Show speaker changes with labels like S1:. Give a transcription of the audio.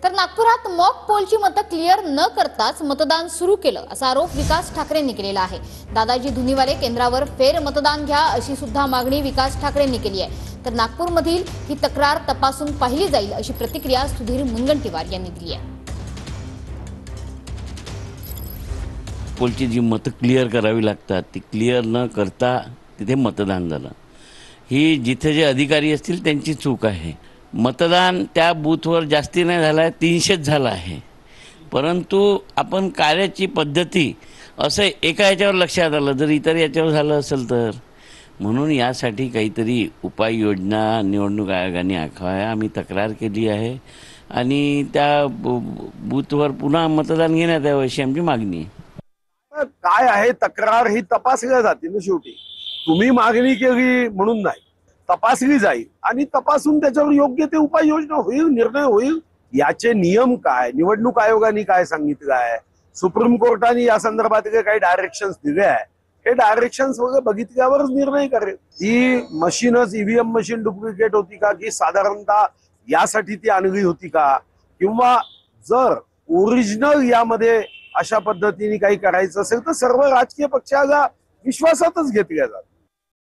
S1: तर नागपुरात मॉक पोलची मतं क्लिअर न करताच मतदान सुरू केलं असा आरोप विकास ठाकरेंनी केलेला आहे। दादाजी धुनीवाले केंद्रावर फेर मतदान घ्या अशी सुद्धा मागणी विकास ठाकरेंनी केली आहे। तर नागपूरमधील ही तक्रार तपासून पाहिली जाईल अशी प्रतिक्रिया सुधीर मुनगंटीवार यांनी दिली आहे।
S2: पोलची जी मतं क्लिअर करावी लागतात ती क्लिअर न करता तिथे मतदान झालं, ही जिथे जे अधिकारी असतील त्यांची चूक आहे। मतदान त्या बूथवर जास्ती नाही झालं आहे, 300च झालं आहे, परंतु आपण कार्याची पद्धती असं एका याच्यावर लक्षात आलं, जर इतर याच्यावर झालं असेल तर म्हणून यासाठी काहीतरी उपाययोजना निवडणूक आयोगाने आखाव्या। आम्ही तक्रार केली आहे आणि त्या बूथवर पुन्हा मतदान घेण्यात यावं अशी आमची मागणी आहे।
S3: काय आहे तक्रार ही तपासल्या जाते ना, शेवटी तुम्ही मागणी केली म्हणून नाही, तपासली जाईल आणि तपासून त्याच्यावर योग्य ते उपाययोजना होईल, निर्णय होईल। याचे नियम काय, निवडणूक आयोगाने काय सांगितलं आहे, सुप्रीम कोर्टाने या संदर्भातले काही डायरेक्शन्स दिले आहे, हे डायरेक्शन्स वगैरे बघितल्यावरच निर्णय करेल। ही मशीनच ईव्हीएम मशीन डुप्लिकेट होती का, की साधारणतः यासाठी ती आणली होती का, किंवा जर ओरिजिनल यामध्ये अशा पद्धतीने काही करायचं असेल तर सर्व राजकीय पक्षाला विश्वासातच घेतल्या जातात।